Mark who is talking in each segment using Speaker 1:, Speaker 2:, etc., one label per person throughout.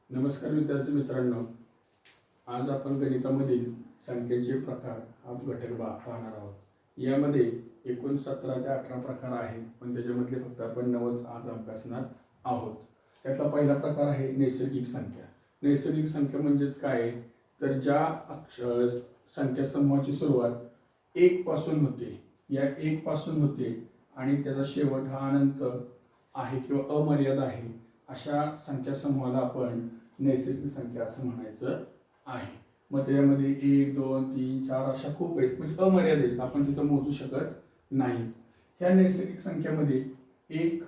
Speaker 1: नमस्कार विद्यार्थी मित्रांनो, आज आपण गणितामधील संख्येचे प्रकार हा घटक पाहणार आहोत. यामध्ये एकूण 17 ते 18 प्रकार आहेत, पण त्याच्यामधले फक्त आपण 9च आज अभ्यासणार आहोत. त्यातला पहिला प्रकार आहे नैसर्गिक संख्या. नैसर्गिक संख्या म्हणजेच काय, तर ज्या संख्या समूहाची सुरुवात 1 पासून होते, या 1 पासून होते आणि त्याचा शेवट हा अनंत आहे किंवा अमर्याद आहे, अशा संख्या समूहाला आपण नैसर्गिक संख्या असं म्हणायचं आहे. मग त्यामध्ये 1 2 3 4 अशा खूप आहेत, म्हणजे अमर्यादित, आपण तिथं मोजू शकत नाही. ह्या नैसर्गिक संख्यामध्ये 1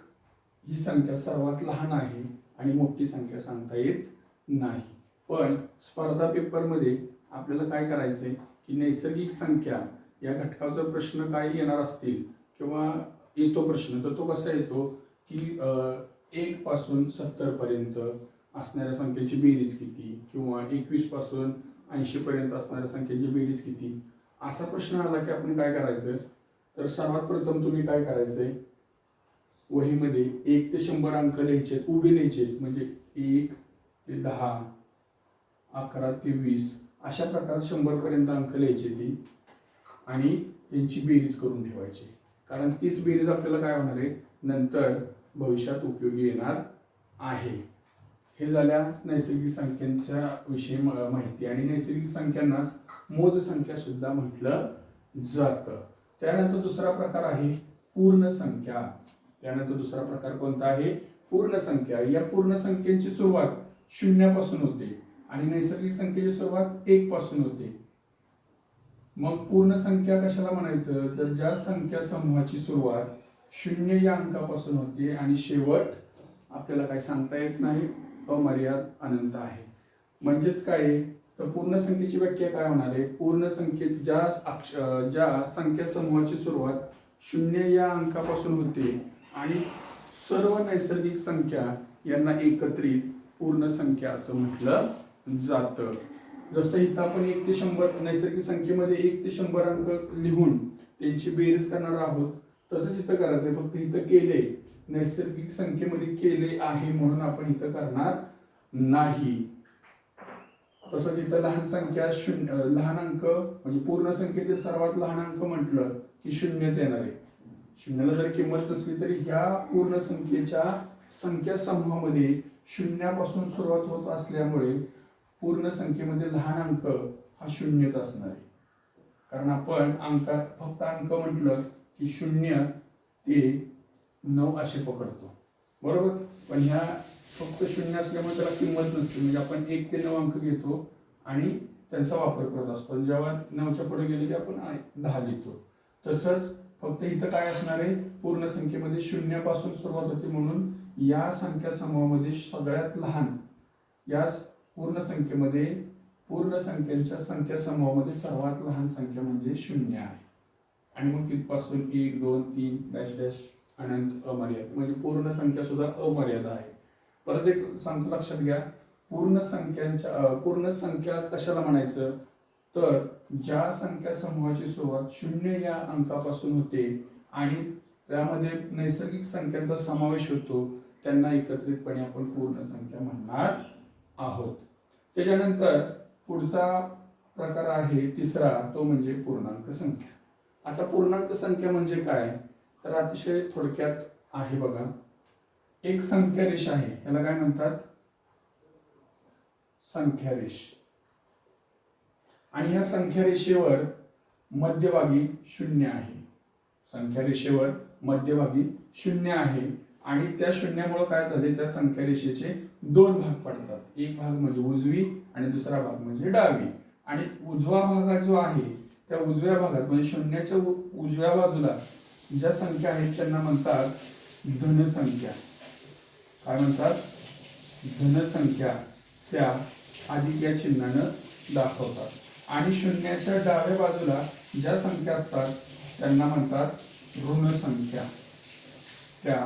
Speaker 1: ही संख्या सर्वात लहान आहे आणि मोठी संख्या सांगता येत नाही. पण स्पर्धा पेपरमध्ये आपल्याला काय करायचं आहे की नैसर्गिक संख्या या घटकाचा प्रश्न काय येणार असतील किंवा येतो प्रश्न, तर तो कसा येतो की 1 पासून 70 पर्यंत असणाऱ्या संख्येची बेरीज किती, किंवा 21 पासून 80 पर्यंत असणाऱ्या संख्येची बेरीज किती, असा प्रश्न आला की आपण काय करायचं, तर सर्वात प्रथम तुम्ही काय करायचंय, वहीमध्ये 1 ते 100 अंक लिहायचे, उभे लिहायचे, म्हणजे 1 ते 10 11 ते 20 अशा प्रकारे 100 पर्यंत अंक लिहायचे ती, आणि त्यांची बेरीज करून ठेवायची. कारण तीच बेरीज आपल्याला काय होणार आहे, नंतर भविष्यात उपयोगी येणार आहे. हे झाल्या नैसर्गिक संख्यांच्या विषयी माहिती. आणि नैसर्गिक संख्यांना मोज संख्या सुद्धा म्हटलं जातं. त्यानंतर दुसरा प्रकार आहे पूर्ण संख्या. त्यानंतर दुसरा प्रकार कोणता आहे, पूर्ण संख्या. या पूर्ण संख्येची सुरुवात 0 पासून होते आणि नैसर्गिक संख्येची सुरुवात 1 पासून होते. मग पूर्ण संख्या कशाला म्हणायचं, तर ज्या संख्या समूहाची सुरुवात 0 या अंकापासून होते आणि शेवट आपल्याला काय सांगता येत नाही, अमर्याद अनंत आहे. म्हणजेच काय, तर पूर्ण संख्येची व्याख्या काय होणार आहे, पूर्ण संख्येत ज्या संख्या समूहाची सुरुवात 0 या अंकापासून होते आणि सर्व नैसर्गिक संख्या यांना एकत्रित पूर्ण संख्या असं म्हटलं जातं. जसं इथं आपण 1 ते 100 नैसर्गिक संख्येमध्ये 1 ते 100 अंक लिहून त्यांची बेरीज करणार आहोत, तसंच इथं करायचंय. फक्त इथं केले, नैसर्गिक संख्येमध्ये केले आहे म्हणून आपण इथं करणार नाही. तसंच इथं लहान संख्या लहान अंक म्हणजे पूर्ण संख्येतील सर्वात लहान अंक म्हटलं की 0च येणार आहे. 0ला जर किंमत नसली तरी ह्या पूर्ण संख्येच्या संख्या समूहामध्ये 0 पासून सुरुवात होत असल्यामुळे पूर्ण संख्येमध्ये लहान अंक हा 0च असणार आहे. कारण आपण फक्त अंक म्हटलं की 0 ते 9 असे पकडतो, बरोबर. पण ह्या फक्त 0 असल्यामुळे त्याला किंमत नसते, म्हणजे आपण 1 ते 9 अंक घेतो आणि त्यांचा वापर करत असतो. जेव्हा 9च्या पुढे गेले की आपण 10 लिहितो. तसंच फक्त इथं काय असणार आहे, पूर्ण संख्येमध्ये 0 पासून सुरुवात होते म्हणून या संख्या समूहामध्ये सगळ्यात लहान, या पूर्ण संख्यांच्या संख्या समूहामध्ये सर्वात लहान संख्या म्हणजे 0 आहे. आणि मग तिथपासून 1 2 3 डॅश डॅश अनंत अमर्याद, म्हणजे पूर्ण संख्या सुद्धा अमर्याद आहे. परत एक सांगतो, लक्षात घ्या, पूर्ण संख्या कशाला म्हणायचं, तर ज्या संख्या समूहाची सुरुवात 0 या अंकापासून होते आणि त्यामध्ये नैसर्गिक संख्यांचा समावेश होतो, त्यांना एकत्रितपणे आपण पूर्ण संख्या म्हणणार आहोत. त्याच्यानंतर पुढचा प्रकार आहे तिसरा, तो म्हणजे पूर्णांक संख्या. आता पूर्णांक संख्या म्हणजे काय, तर अतिशय थोडक्यात आहे बघा. एक संख्या रेष आहे, याला काय म्हणतात, संख्या रेष. आणि ह्या संख्या रेषेवर मध्यभागी 0 आहे. संख्या रेषेवर मध्यभागी 0 आहे आणि त्या शून्यामुळे काय झाले, त्या संख्या रेषेचे 2 भाग पडतात. एक भाग म्हणजे उजवी आणि दुसरा भाग म्हणजे डावी. आणि उजवा भाग जो आहे, त्या उजव्या भागात म्हणजे शून्याच्या उजव्या बाजूला ज्या संख्या आहेत त्यांना म्हणतात धनसंख्या. काय म्हणतात, धनसंख्या. त्या अधिक या चिन्हानं दाखवतात. आणि शून्याच्या डाव्या बाजूला ज्या संख्या असतात त्यांना म्हणतात ऋण संख्या. त्या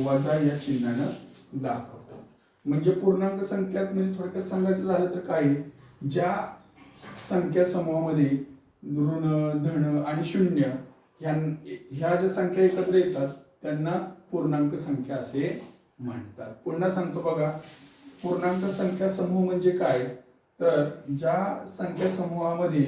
Speaker 1: वजा या चिन्हानं दाखवतात. म्हणजे पूर्णांक संख्यात म्हणजे थोडक्यात सांगायचं झालं तर काय, ज्या संख्या समूहामध्ये ऋण धन आणि 0 ह्या ज्या संख्या एकत्र येतात त्यांना पूर्णांक संख्या असे म्हणतात. पुन्हा सांगतो बघा, पूर्णांक संख्या समूह म्हणजे काय, तर ज्या संख्या समूहामध्ये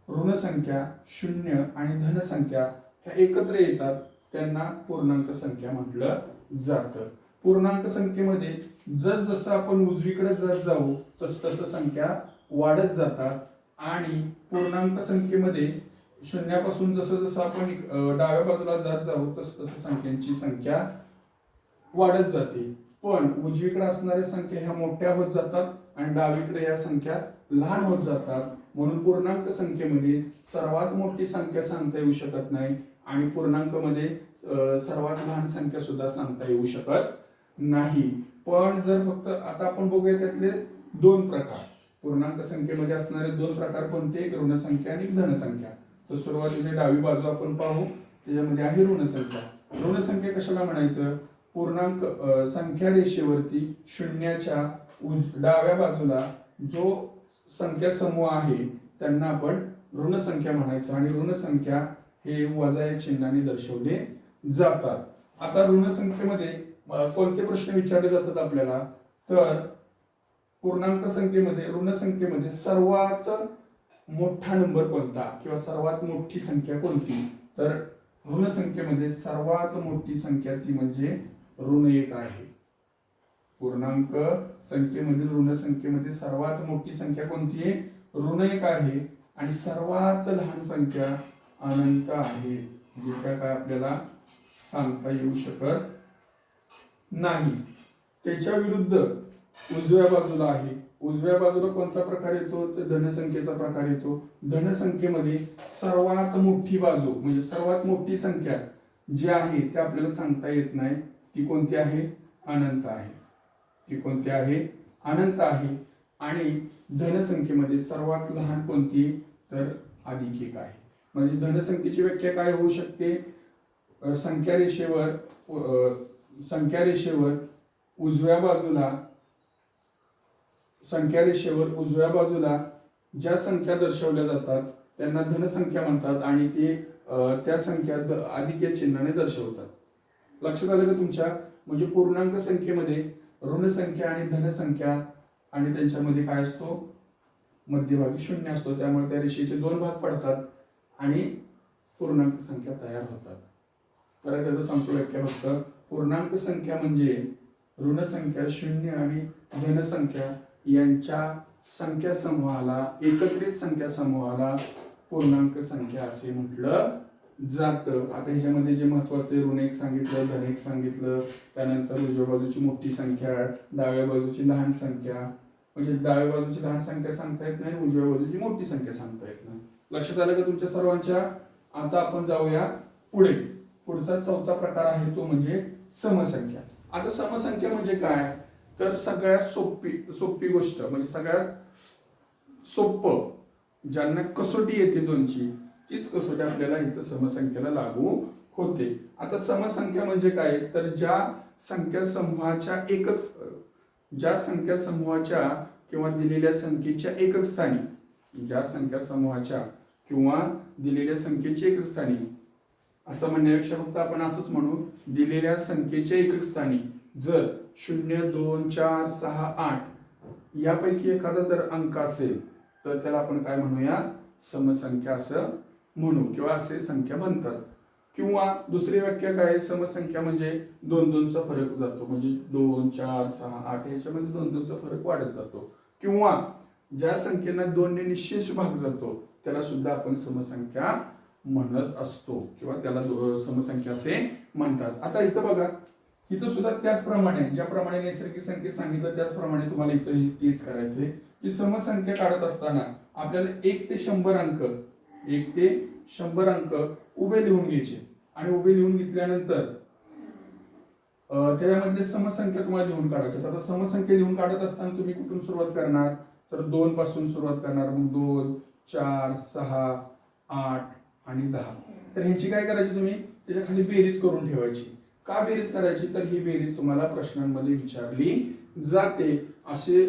Speaker 1: ऋण संख्या, शून्य आणि धन संख्या ह्या एकत्र येतात त्यांना पूर्णांक संख्या म्हटलं जातं. पूर्णांक संख्येमध्ये जसजसं आपण उजवीकडे जात जाऊ तसं संख्या वाढत जातात आणि पूर्णांक संख्येमध्ये शून्यापासून जसं जसं आपण डाव्या बाजूला जात जाऊ तसं संख्यांची संख्या वाढत जाते. पण उजवीकडे असणाऱ्या संख्या ह्या मोठ्या होत जातात आणि डावीकडे या संख्या लहान होत जातात. म्हणून पूर्णांक संख्येमध्ये सर्वात मोठी संख्या सांगता येऊ शकत नाही आणि पूर्णांकामध्ये सर्वात लहान संख्या सुद्धा सांगता येऊ शकत नाही. पण जर फक्त आता आपण बघूया त्यातले दोन प्रकार, पूर्णांक संख्येमध्ये असणारे दोन प्रकार कोणते, एक ऋण संख्या आणि धन संख्या. तर सुरुवातीची डावी बाजू आपण पाहू, त्याच्यामध्ये आहे ऋण संख्या. ऋण संख्या कशाला म्हणायचं, पूर्णांक संख्या रेषेवरती शून्याच्या डाव्या बाजूला जो संख्या समूह आहे त्यांना आपण ऋण संख्या म्हणायचं आणि ऋण संख्या हे वजा या चिन्हाने दर्शवले जातात. आता ऋण संख्येमध्ये कोणते प्रश्न विचारले जातात आपल्याला, तर पूर्णांक संख्येमध्ये ऋण संख्येमध्ये सर्वात मोठा नंबर कोणता किंवा सर्वात मोठी संख्या कोणती, तर ऋण संख्येमध्ये सर्वात मोठी संख्या ती म्हणजे ऋण 1 आहे. पूर्णांक संख्येमधील ऋण संख्येमध्ये सर्वात मोठी संख्या कोणती आहे, ऋण 1 आहे आणि सर्वात लहान संख्या अनंत आहे, जिच्या काय आपल्याला सांगता येऊ शकत नाही. त्याच्या विरुद्ध उजव्या बाजूला आहे, उजव्या बाजूला कोणता प्रकार येतो, तर धनसंख्येचा प्रकार येतो. धनसंख्येमध्ये सर्वात मोठी बाजू म्हणजे सर्वात मोठी संख्या जी आहे ते आपल्याला सांगता येत नाही, ती कोणती आहे, अनंत आहे. ती कोणती आहे, अनंत आहे. आणि धनसंख्येमध्ये सर्वात लहान कोणती, तर अधिक 1 आहे. म्हणजे धनसंख्येची व्याख्या काय होऊ शकते, संख्या रेषेवर उजव्या बाजूला ज्या संख्या दर्शवल्या जातात त्यांना धनसंख्या म्हणतात आणि ते त्या संख्या अधिक या चिन्हाने दर्शवतात. लक्षात आलं का तुमच्या, म्हणजे पूर्णांक संख्येमध्ये ऋण संख्या आणि धनसंख्या आणि त्यांच्यामध्ये काय असतो, मध्यभागी शून्य असतो, त्यामुळे त्या रेषेचे दोन भाग पडतात आणि पूर्णांक संख्या तयार होतात. तर त्याचं सांगतो व्याख्या फक्त, पूर्णांक संख्या म्हणजे ऋण संख्या, शून्य आणि धनसंख्या यांच्या संख्या समूहाला, एकत्रित संख्या समूहाला पूर्णांक संख्या असे म्हटलं जातं. आता ह्याच्यामध्ये जे महत्वाचे ऋण 1 सांगितलं, धन 1 सांगितलं, त्यानंतर उजव्या बाजूची मोठी संख्या, डाव्या बाजूची लहान संख्या, म्हणजे डाव्या बाजूची लहान संख्या सांगता येत नाही, उजव्या बाजूची मोठी संख्या सांगता येत नाही. लक्षात आलं का तुमच्या सर्वांच्या. आता आपण जाऊया पुढे. पुढचा चौथा प्रकार आहे तो म्हणजे समसंख्या. आता समसंख्या म्हणजे काय, तर सगळ्यात सोपी गोष्ट म्हणजे सगळ्यात सोपं, ज्यांना कसोटी येते दोनची, तीच कसोटी आपल्याला इथं समसंख्येला लागू होते. आता समसंख्या म्हणजे काय, तर ज्या संख्या समूहाच्या किंवा दिलेल्या संख्येच्या एकक स्थानी, ज्या संख्या समूहाच्या किंवा दिलेल्या संख्येच्या एकक स्थानी, असं म्हणण्यापेक्षा फक्त आपण असंच म्हणू, दिलेल्या संख्येच्या एकक स्थानी जर 0, 2, 4, 6, 8 यापैकी एखादा जर अंक असेल तर त्याला आपण काय म्हणूया, समसंख्या असं म्हणू किंवा असे संख्या म्हणतात. किंवा दुसरी व्याख्या काय, समसंख्या म्हणजे 2-2चा फरक जातो, म्हणजे 2, 4, 6, 8 याच्यामध्ये 2-2चा फरक वाढत जातो. किंवा ज्या संख्येला 2 ने निश्चित भाग जातो त्याला सुद्धा आपण समसंख्या म्हणत असतो किंवा त्याला समसंख्या असे म्हणतात. आता इथं बघा, इथं सुद्धा त्याचप्रमाणे ज्याप्रमाणे नैसर्गिक संख्या सांगितलं त्याचप्रमाणे तुम्हाला इथं तेच करायचंय की समसंख्या काढत असताना आपल्याला 1 ते 100 अंक उभे लिहून घ्यायचे आणि उभे लिहून घेतल्यानंतर त्याच्यामध्ये समसंख्या तुम्हाला लिहून काढायच्या. आता समसंख्या लिहून काढत असताना तुम्ही कुठून सुरुवात करणार, तर 2 पासून सुरुवात करणार, मग 2, 4, 6, 8 आणि 10. तर ह्याची काय करायची, तुम्ही त्याच्या खाली बेरीज करून ठेवायची. का बेरीज करायची, तर ही बेरीज तुम्हाला प्रश्नांमध्ये विचारली जाते. असे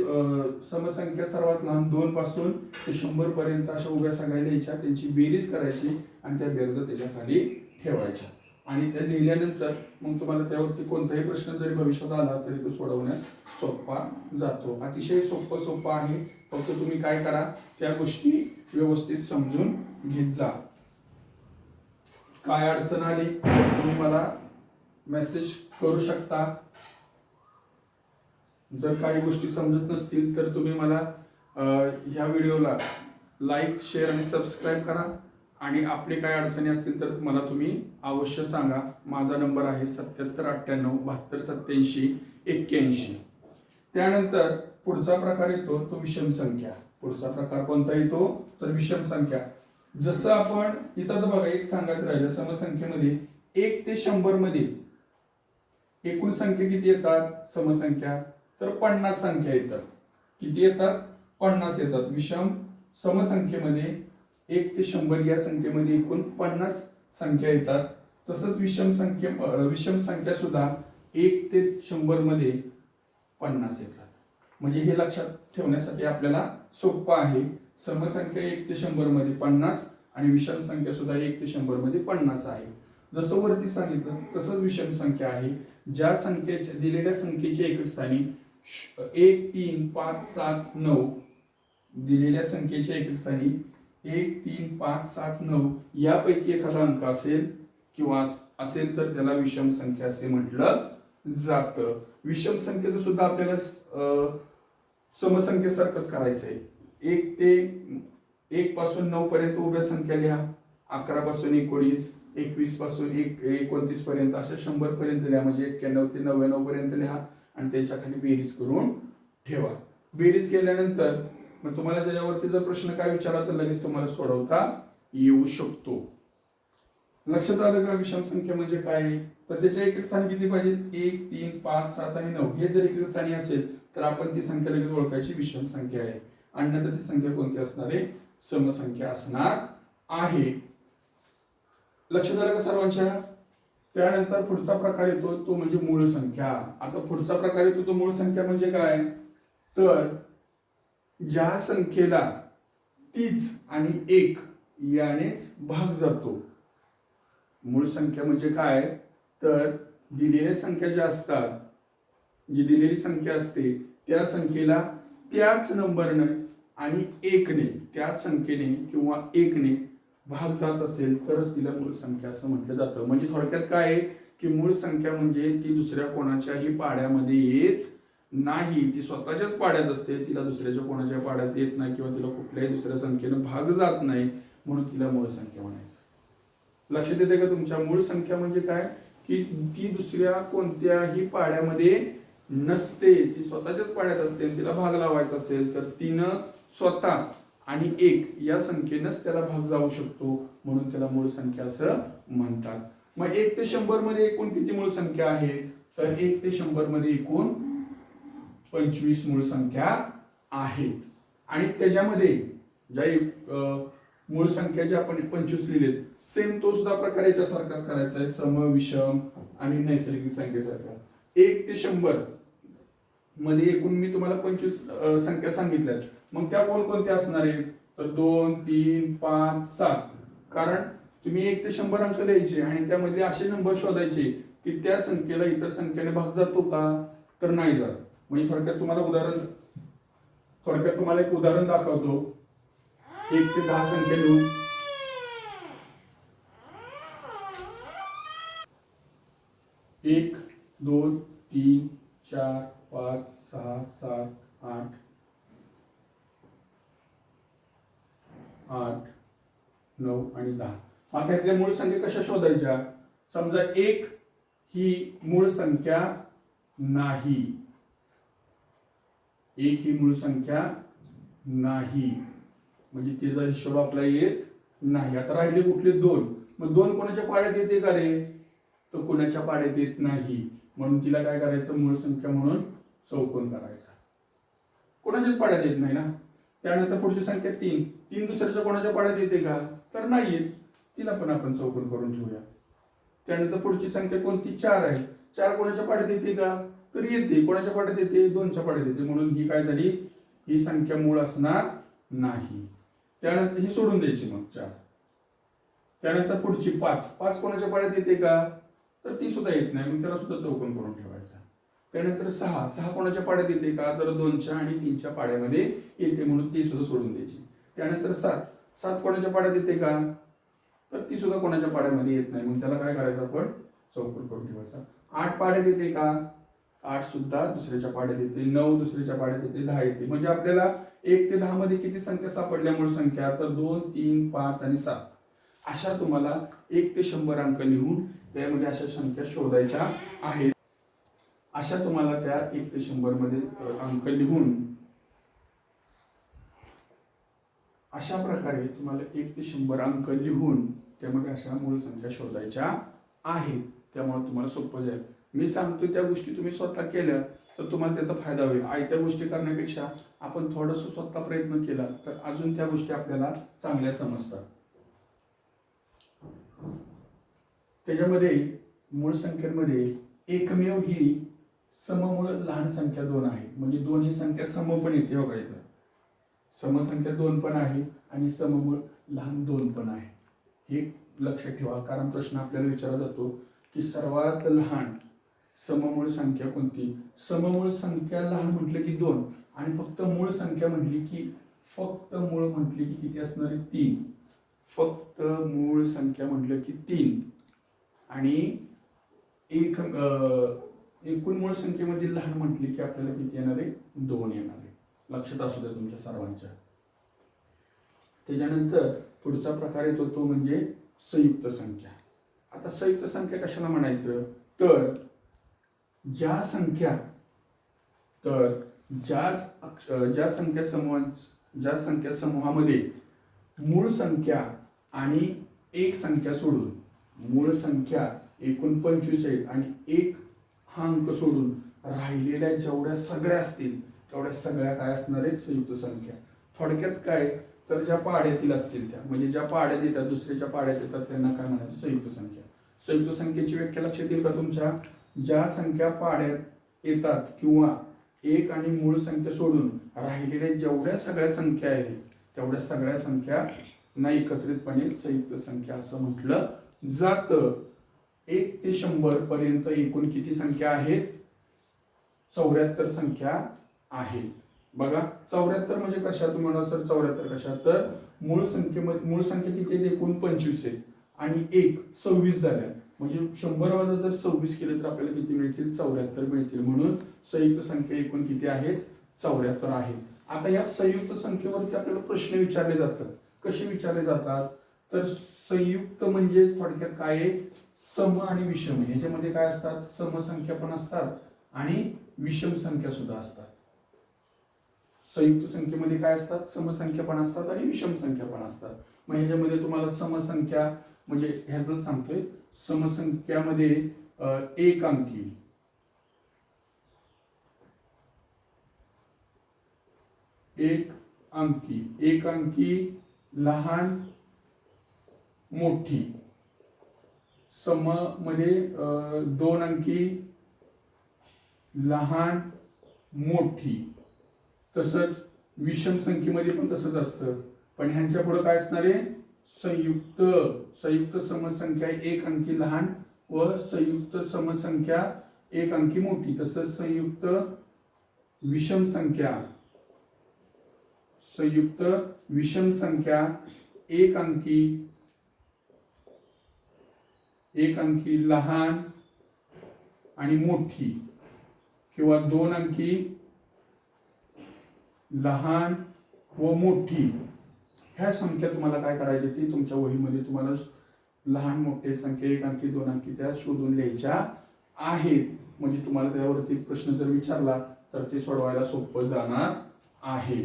Speaker 1: समसंख्या सर्वात लहान 2 पासून ते 100 पर्यंत अशा उभ्या सगळ्या लिहायच्या, त्यांची बेरीज करायची आणि त्या बेरीज त्याच्या खाली ठेवायच्या. आणि त्या लिहिल्यानंतर मग तुम्हाला त्यावरती कोणताही प्रश्न जरी भविष्यात आला तरी तो सोडवण्यास सोपा जातो. अतिशय सोपं आहे. फक्त तुम्ही काय करा, त्या गोष्टी व्यवस्थित समजून घेत जा. काय अडचण आली तुम्ही मला मेसेज करू शकता. जर काही गोष्टी समजत नसतील तर तुम्ही मला ह्या व्हिडिओला लाईक, शेअर आणि सबस्क्राईब करा. आणि आपले काय अडचणी असतील तर मला तुम्ही अवश्य सांगा. माझा नंबर आहे 7798728781. त्यानंतर पुढचा प्रकार येतो तो विषम संख्या. पुढचा प्रकार कोणता येतो तर विषम संख्या. जसं आपण इथं तर बघा एक सांगायचं राहिलं, समसंख्येमध्ये 1 ते 100 मध्ये एकूण संख्या किती येतात समसंख्या तर 50 संख्या येतात. किती येतात 50 येतात. विषम समसंख्येमध्ये 1 ते 100 या संख्येमध्ये एकूण 50 संख्या येतात. तसंच विषम संख्या सुद्धा 1 ते 100 मध्ये 50 येतात. म्हणजे हे लक्षात ठेवण्यासाठी आपल्याला सोपं आहे. समसंख्या 1 ते 100 मध्ये 50 आणि विषम संख्या सुद्धा 1 ते 100 मध्ये 50 आहे. जसं वरती सांगितलं तसंच विषम संख्या आहे. ज्या संख्येच्या दिलेल्या संख्येच्या एकक स्थानी 1, 3, 5, 7, 9 दिलेल्या संख्येच्या एकक स्थानी 1, 3, 5, 7, 9 यापैकी एखादा अंक असेल किंवा असेल तर त्याला विषम संख्या असे म्हटलं जातं. विषम संख्येचं सुद्धा आपल्याला समसंख्येसारखंच करायचंय. 1 पासून 9 पर्यंत उभ्या संख्या लिहा. 11 पासून 19, 21 पासून 29 पर्यंत अशा 100 पर्यंत लिहा. म्हणजे 91 ते 99 पर्यंत लिहा आणि त्याच्या खाली बेरीज करून ठेवा. बेरीज केल्यानंतर मग तुम्हाला त्याच्यावरती जर प्रश्न काय विचारला तर लगेच तुम्हाला सोडवता येऊ शकतो. लक्षात आलं का विषम संख्या म्हणजे काय तर त्याच्या एकक स्थानी किती पाहिजे 1, 3, 5, 7 आणि 9 हे जर एकक स्थानी असेल तर आपण ती संख्या लगेच ओळखायची विषम संख्या आहे. अन्यथा ती संख्या कोणती असणार आहे समसंख्या असणार आहे. लक्षात आलं का सर्वांच्या. त्यानंतर पुढचा प्रकार येतो तो म्हणजे मूळ संख्या. आता पुढचा प्रकार येतो तो मूळ संख्या म्हणजे काय तर ज्या संख्येला 30 आणि 1 यानेच भाग जातो. मूळ संख्या म्हणजे काय तर दिलेल्या संख्या ज्या असतात, जी दिलेली संख्या असते त्या संख्येला त्याच नंबरने आणि 1ने त्याच संख्येने किंवा 1ने भाग जात असेल तरच तिला मूळ संख्या असं म्हटलं जातं. म्हणजे थोडक्यात काय आहे की मूळ संख्या म्हणजे ती दुसऱ्या कोणाच्याही पाड्यामध्ये येत नाही. ती स्वतःच्याच पाड्यात असते. तिला दुसऱ्याच्या कोणाच्या पाड्यात येत नाही किंवा तिला कुठल्याही दुसऱ्या संख्येनं भाग जात नाही म्हणून तिला मूळ संख्या म्हणायचं. लक्षात येते का तुमच्या. मूळ संख्या म्हणजे काय की ती दुसऱ्या कोणत्याही पाड्यामध्ये नसते. ती स्वतःच्याच पाड्यात असते. तिला भाग लावायचा असेल तर तिनं स्वतः आणि 1 या संख्येनंच त्याला भाग जाऊ शकतो म्हणून त्याला मूळ संख्या असं म्हणतात. मग 1 ते 100 मध्ये एकूण किती मूळ संख्या आहे तर 1 ते 100 मध्ये एकूण 25 मूळ संख्या आहेत. आणि त्याच्यामध्ये ज्या मूळ संख्या ज्या आपण 25 लिहिलेत सेम तो सुद्धा प्रकार याच्यासारखाच करायचा आहे. सम, विषम आणि नैसर्गिक संख्येसारखा. 1 ते 100 मध्ये एकूण मी तुम्हाला 25 संख्या सांगितल्यात. मग त्या कोणकोणत्या असणार आहेत तर 2, 3, 5, 7. कारण तुम्ही 1 ते 100 अंक द्यायचे आणि त्यामध्ये असे नंबर शोधायचे की त्या संख्येला इतर संख्येने भाग जातो का तर नाही जात. म्हणजे थोडक्यात तुम्हाला एक उदाहरण दाखवतो. 1 ते 10 संख्या लिहून 1, 2, 3, 4, 5, 6, 7, 8, 9 आणि 10. आता यातल्या मूळ संख्या कशा शोधायच्या. समजा 1 ही मूळ संख्या नाही. 1 ही मूळ संख्या नाही म्हणजे तिचा हिशोब आपला येत नाही. आता राहिले कुठले 2. मग 2 कोणाच्या पाड्यात येते का रे तर कोणाच्या पाड्यात येत नाही म्हणून तिला काय करायचं मूळ संख्या म्हणून चौकोन करायचा. कोणाच्याच पाड्यात येत नाही ना. त्यानंतर पुढची संख्या 3 दुसऱ्याच्या कोणाच्या पाड्यात येते का तर नाही येत. तिला पण आपण चौकोन करून ठेवूया. त्यानंतर पुढची संख्या कोणती 4 आहे. 4 कोणाच्या पाड्यात येते का तर येते. कोणाच्या पाड्यात येते 2च्या पाड्यात येते म्हणून ही काय झाली ही संख्या मूळ असणार नाही. त्यानंतर ही सोडून द्यायची मग 4. त्यानंतर पुढची 5 कोणाच्या पाड्यात येते का तर ती सुद्धा येत नाही, मग त्याला सुद्धा चौकोन करून ठेवायचा. त्यानंतर 6 कोणाच्या पाड्यात येते का, तर 2च्या आणि 3च्या पाड्यामध्ये येते, म्हणून ती सुद्धा सोडून द्यायची. त्यानंतर 7 कोणाच्या पाड्यात येते का, तर ती सुद्धा कोणाच्या पाड्यामध्ये येत नाही, मग त्याला काय करायचं आपण चौकोन करून ठेवायचा. 8 पाड्यात येते का, 8 सुद्धा दुसऱ्याच्या पाड्यात येते. 9 दुसऱ्याच्या पाड्यात येते. 10 येते. म्हणजे आपल्याला 1 ते 10 मध्ये किती संख्या सापडल्या मूळ संख्या, तर 2, 3, 5 आणि 7. अशा तुम्हाला 1 ते 100 अंक लिहून त्यामध्ये अशा संख्या शोधायच्या आहेत. अशा तुम्हाला त्या 1 ते 100 मध्ये अंक लिहून अशा प्रकारे तुम्हाला 1 ते 100 अंक लिहून त्यामध्ये अशा मूळ संख्या शोधायच्या आहेत. त्यामुळे तुम्हाला सोपं जाईल. मी सांगतो त्या गोष्टी तुम्ही स्वतः केल्या तर तुम्हाला त्याचा फायदा होईल. आयत्या गोष्टी करण्यापेक्षा आपण थोडंसं स्वतः प्रयत्न केला तर अजून त्या गोष्टी आपल्याला चांगल्या समजतात. त्याच्यामध्ये मूळ संख्येमध्ये एकमेव ही सममूळ लहान संख्या 2 आहे. म्हणजे 2 ही संख्या सम पण येते बघा इथं. समसंख्या 2 पण आहे आणि सममूळ लहान 2 पण आहे. हे लक्षात ठेवा, कारण प्रश्न आपल्याला विचारला जातो की सर्वात लहान सममूळ संख्या कोणती. सममूळ संख्या लहान म्हटलं की 2 आणि फक्त मूळ संख्या म्हटली की किती असणार आहे, 3. फक्त मूळ संख्या म्हटलं की 3 आणि एकूण मूळ संख्येमधील लहान म्हटली की आपल्याला किती येणार आहे, 2 येणार आहे. लक्षात असू द्या तुमच्या सर्वांच्या. त्याच्यानंतर पुढचा प्रकार येतो तो म्हणजे संयुक्त संख्या. आता संयुक्त संख्या कशाला म्हणायचं, तर ज्या संख्या समूहामध्ये मूळ संख्या आणि एक संख्या सोडून, मूळ संख्या एकूण 25 आहेत आणि एक हा अंक सोडून राहिलेल्या जेवढ्या सगळ्या असतील तेवढ्या सगळ्या काय असणार आहेत, संयुक्त संख्या. थोडक्यात काय, तर ज्या पाड्यातील असतील त्या, म्हणजे ज्या पाड्यात येतात दुसऱ्याच्या पाड्यात येतात त्यांना काय म्हणायचं, संयुक्त संख्या. संयुक्त संख्येची व्याख्या लक्षात येईल का तुमच्या, ज्या संख्या पाड्यात येतात किंवा एक आणि मूळ संख्या सोडून राहिलेल्या जेवढ्या सगळ्या संख्या आहेत तेवढ्या सगळ्या संख्या ना एकत्रितपणे संयुक्त संख्या असं म्हटलं जातं. 1 ते 100 पर्यंत एकूण किती संख्या आहेत, 74 संख्या आहेत. बघा 74 म्हणजे कशा, तुम्ही म्हणा सर 74 कशा, तर मूळ संख्या किती आहेत, एकूण 25 आहेत आणि 1 26 झाल्या, म्हणजे 100 वजा जर 26 केले तर आपल्याला किती मिळतील, 74 मिळतील. म्हणून संयुक्त संख्या एकूण किती आहेत, 74 आहेत. आता या संयुक्त संख्येवरती आपल्याला प्रश्न विचारले जातात. कसे विचारले जातात, तर संयुक्त म्हणजे थोडक्यात काय आहे, सम आणि विषम. याच्यामध्ये काय असतात, सम संख्या पण असतात आणि विषम संख्या सुद्धा असतात. संयुक्त संख्येमध्ये काय असतात, समसंख्या पण असतात आणि विषम संख्या पण असतात. मग ह्याच्यामध्ये तुम्हाला समसंख्या म्हणजे ह्यातच सांगतोय, समसंख्यामध्ये एक अंकी लहान मोठी. सम मध्ये 2 अंकी लहान मोठी. तसंच विषम संख्येमध्ये पण तसंच असतं, पण ह्यांच्या पुढे काय असणार आहे, संयुक्त समसंख्या 1 अंकी लहान व संयुक्त समसंख्या 1 अंकी मोठी. तसंच संयुक्त विषम संख्या 1 अंकी लहान आणि मोठी किंवा 2 अंकी लहान व मोठी. ह्या संख्या तुम्हाला काय करायची, ती तुमच्या वहीमध्ये तुम्हाला लहान मोठे संख्या 1 अंकी 2 अंकी त्या शोधून लिहायच्या आहेत. म्हणजे तुम्हाला त्यावरती प्रश्न जर विचारला तर ते सोडवायला सोपं जाणार आहे.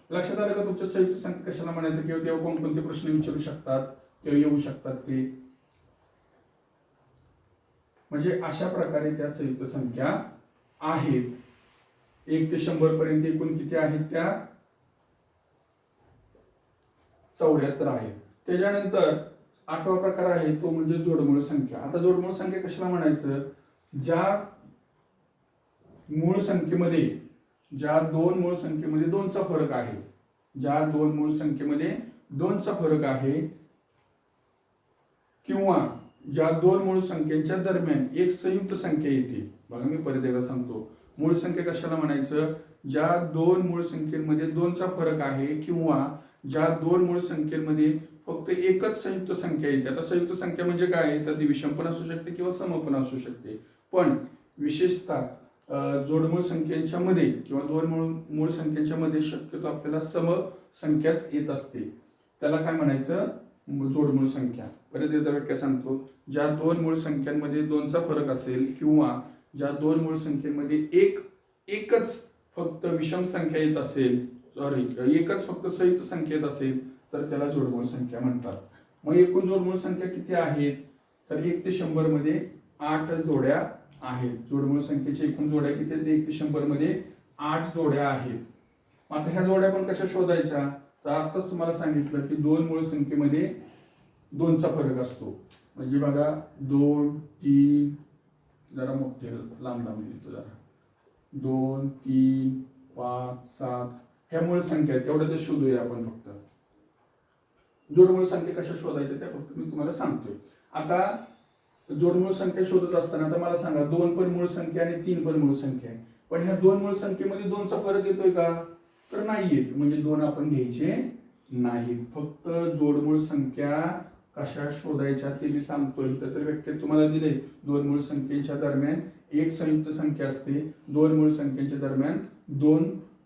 Speaker 1: लक्षात आलं का तुमच्या संयुक्त संख्या कशाला म्हणायचं, किंवा तेव्हा कोणकोणते प्रश्न विचारू शकतात किंवा येऊ शकतात ते. म्हणजे अशा प्रकारे त्या संयुक्त संख्या आहेत. 1 ते 100 पर्यंत एकूण किती आहेत, त्या 74 आहेत. त्याच्यानंतर 8वा प्रकार आहे तो म्हणजे जोडमूळ संख्या. आता जोडमूळ संख्या कशाला म्हणायचं, ज्या मूळ संख्येमध्ये ज्या 2 मूळ संख्येमध्ये 2चा फरक आहे, ज्या 2 मूळ संख्येमध्ये 2चा फरक आहे किंवा ज्या दोन मूळ संख्यांच्या दरम्यान एक संयुक्त संख्या येते. बघा मी परत एकदा सांगतो, मूळ संख्या कशाला म्हणायचं? ज्या दोन मूळ संख्येमध्ये दोनचा फरक आहे किंवा ज्या दोन मूळ संख्येमध्ये फक्त एकच संयुक्त संख्या येते. आता संयुक्त संख्या म्हणजे काय? तर ती विषम पण असू शकते किंवा सम पण असू शकते. पण विशेषतः जोडमूळ संख्यांच्या मध्ये किंवा दोन मूळ संख्यांच्या मध्ये शक्यतो आपल्याला सम संख्याच येत असते. त्याला काय म्हणायचं? जोडमूळ संख्या. परत एकदा व्याख्या सांगतो, ज्या दोन मूळ संख्यांमध्ये दोनचा फरक असेल किंवा ज्या दोन मूळ संख्येमध्ये एकच फक्त विषम संख्या येत असेल, एकच फक्त संयुक्त संख्या येत असेल तर त्याला जोडमूळ संख्या म्हणतात. मग एकूण जोडमूळ संख्या किती आहेत? तर 1 ते 100 मध्ये 8 जोड्या आहेत. जोडमूळ संख्येच्या एकूण जोड्या किती आहेत? 1 ते 100 मध्ये 8 जोड्या आहेत. मग आता ह्या जोड्या पण कशा शोधायच्या? तर आताच तुम्हाला सांगितलं की दोन मूळ संख्येमध्ये दोनचा फरक असतो. म्हणजे बघा 2, 3, जरा मोठे लांब लिहितो जरा, 2, 3, 5, 7 ह्या मूळ संख्या आहेत. एवढ्या तर शोधूया आपण फक्त. जोडमूळ संख्या कशा शोधायच्या त्या फक्त मी तुम्हाला सांगतोय. आता जोडमूळ संख्या शोधत असताना आता मला सांगा, 2 पण मूळ संख्या आणि 3 पण मूळ संख्या आहे. पण ह्या दोन मूळ संख्येमध्ये दोनचा फरक येतोय का? तर नाही येत. म्हणजे दोन आपण घ्यायचे नाहीत. फक्त जोडमूळ संख्या कशा शोधायच्या ते मी सांगतोय. तर व्याख्येत तुम्हाला दिले, दोन मूळ संख्येच्या दरम्यान एक संयुक्त संख्या असते. दोन मूळ संख्येच्या दरम्यान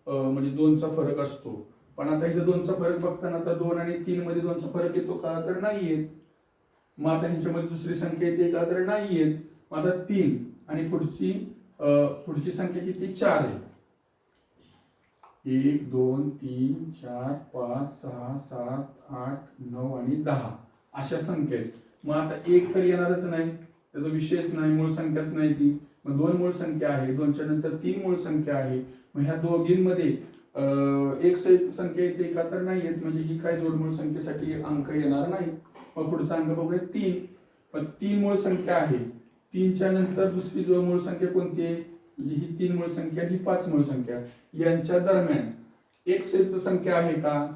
Speaker 1: म्हणजे दोनचा फरक असतो. पण आता इथे दोनचा फरक बघताना आता 2 आणि 3 मध्ये दोनचा फरक येतो का? तर नाही येत. मग आता ह्यांच्यामध्ये दुसरी संख्या येते का? तर नाही येत. मग आता 3 आणि पुढची संख्या किती? 4 आहे. 1, 2, 3, 4, 5, 6, 7, 8, 9 आणि 10 अशा संख्या आहेत. मग आता एक तर येणारच नाही, त्याचा विषयच नाही, मूळ संख्याच नाही ती. मग दोन मूळ संख्या आहे, दोनच्या नंतर 3 मूळ संख्या आहे. मग ह्या दोघींमध्ये एक संयुक्त संख्या येते का? तर नाही येत. म्हणजे ही काय जोडमूळ संख्येसाठी अंक येणार नाही. मग पुढचा अंक बघूया 3. पण 3 मूळ संख्या आहे. 3च्या नंतर दुसरी जो मूळ संख्या कोणती आहे? म्हणजे ही 3 मूळ संख्या, ही 5 मूळ संख्या. यांच्या दरम्यान एक संयुक्त संख्या आहे का?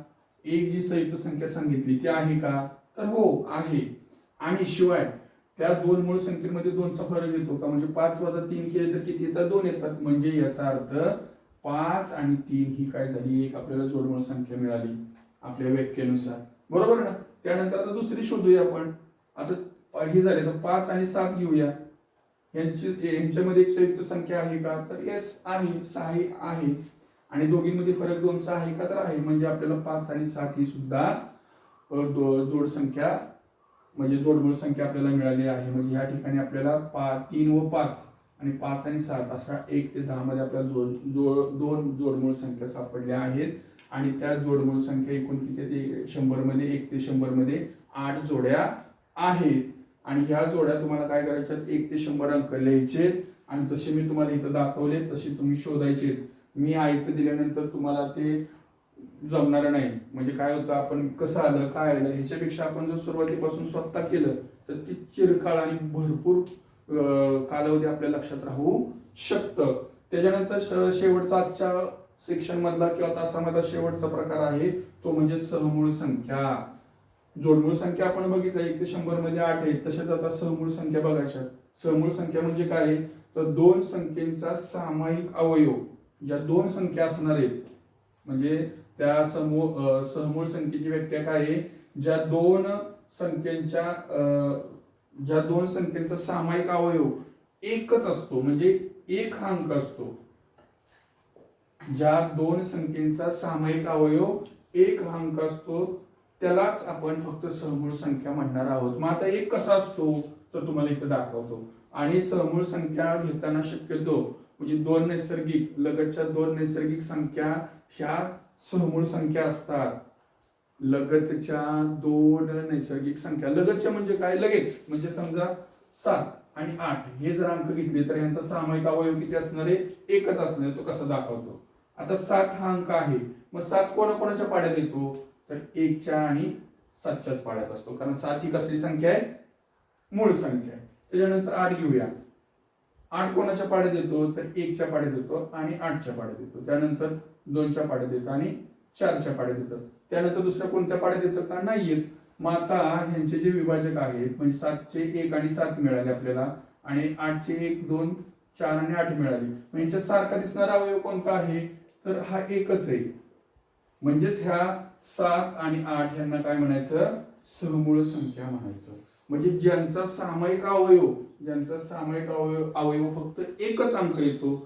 Speaker 1: एक जी संयुक्त संख्या सांगितली ती आहे का? तर हो आहे. आणि शिवाय त्या दोन मूळ संख्येमध्ये दोनचा फरक येतो का? म्हणजे 5 वजा 3 केले तर किती येतात? 2 येतात. म्हणजे याचा अर्थ 5 आणि 3 ही काय झाली? एक आपल्याला जोडमूळ संख्या मिळाली आपल्या व्याख्येनुसार. बरोबर ना? त्यानंतर आता दुसरी शोधूया आपण. आता हे झाले तर 5 आणि 7 घेऊया. यांच्यामध्ये एक संयुक्त संख्या आहे का? तर येस आहे, 6 आहे. आणि दोघींमध्ये फरक 2चा आहे का? तर आहे. म्हणजे आपल्याला 5 आणि 7 ही सुद्धा जोड संख्या म्हणजे जोडमूळ संख्या आपल्याला मिळाली आहे. म्हणजे या ठिकाणी आपल्याला 3 व 5 आणि 5 आणि 7 अशा 1 ते 10 मध्ये आपल्याला दोन जोडमूळ संख्या सापडल्या आहेत. आणि त्या जोडमूळ संख्या एकूण किती ते 100 मध्ये 1 ते 100 मध्ये 8 जोड्या आहेत. आणि ह्या जोड्या तुम्हाला काय करायच्या? 1 ते 100 अंक लिहायचे आणि जसे मी तुम्हाला इथं दाखवले तसे तुम्ही शोधायचे. मी आयतं दिल्यानंतर तुम्हाला ते जमणार नाही. म्हणजे काय होतं, आपण कसं आलं काय आलं ह्याच्यापेक्षा आपण जर सुरुवातीपासून स्वतः केलं तर ती चिरकाळ आणि भरपूर कालावधी आपल्या लक्षात राहू शकतं. त्याच्यानंतर शेवटचा आजच्या सेक्शन मधला किंवा तासामधला शेवटचा प्रकार आहे तो म्हणजे सहमूळ संख्या. जोडमूळ संख्या आपण बघितलं 1 ते 100 मध्ये 8 आहेत. तसेच आता सहमूळ संख्या बघायच्या. सहमूळ संख्या म्हणजे काय? तर दोन संख्येचा सामायिक अवयव ज्या दोन संख्या असणार आहेत, म्हणजे त्या सहमूळ संख्येची व्याख्या काय आहे? ज्या दोन संख्येचा सामायिक अवयव एकच असतो, म्हणजे एक हा अंक असतो. ज्या दोन संख्येचा सामायिक अवयव एक हा अंक असतो त्यालाच आपण फक्त सहमूळ संख्या म्हणणार आहोत. मग आता एक कसा असतो तर तुम्हाला इथं दाखवतो. आणि सहमूळ संख्या घेताना शक्यतो म्हणजे दोन नैसर्गिक लगतच्या दोन नैसर्गिक संख्या ह्या सहमूळ संख्या असतात. लगतच्या दोन नैसर्गिक संख्या, लगतच्या म्हणजे काय? लगेच. म्हणजे समजा 7 आणि 8 हे जर अंक घेतले तर यांचा सामायिक अवयव किती असणार आहे? एकच असणार आहे. तो कसा दाखवतो? आता 7 हा अंक आहे. मग 7 कोणाकोणाच्या पाड्यात येतो? तर 1च्या आणि 7च्याच पाड्यात असतो. कारण 7 ही कसली संख्या आहे? मूळ संख्या आहे. त्याच्यानंतर 8 घेऊया. 8 कोणाच्या पाड्यात येतो? तर 1च्या पाड्यात येतो आणि 8च्या पाड्यात येतो. त्यानंतर 2च्या पाड्यात येतो आणि 4च्या पाड्यात येतो. त्यानंतर दुसऱ्या कोणत्या पाड्यात येतं का? नाही येत. मग आता ह्यांचे जे विभाजक आहेत म्हणजे 7चे 1 आणि 7 मिळाले आपल्याला आणि 8चे 1 2 4 आणि 8 मिळाले. मग यांच्या सारखा दिसणारा अवयव कोणता आहे तर हा एकच आहे. म्हणजेच ह्या 7 आणि 8 यांना काय म्हणायचं सहमूळ संख्या म्हणायचं. म्हणजे ज्यांचा सामायिक अवयव फक्त एकच अंक येतो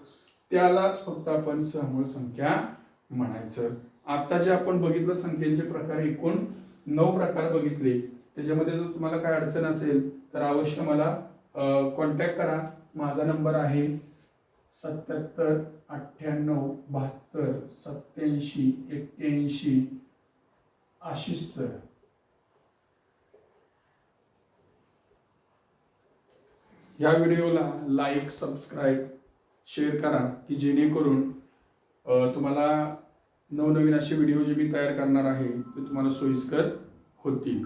Speaker 1: त्यालाच फक्त आपण सहमूळ संख्या म्हणायचं. आता जे आपण बघितलं संख्येचे प्रकार एकूण 9 प्रकार बघितले. त्याच्यामध्ये जर तुम्हाला काय अडचण असेल तर अवश्य मला कॉन्टॅक्ट करा. माझा नंबर आहे 77 98 72 87 81 आशिष सर. या व्हिडिओला लाईक सबस्क्राईब शेअर करा की जेणेकरून तुम्हाला नवनवीन असे व्हिडिओ जे मी तयार करणार आहे ते तुम्हाला सोयीस्कर होतील.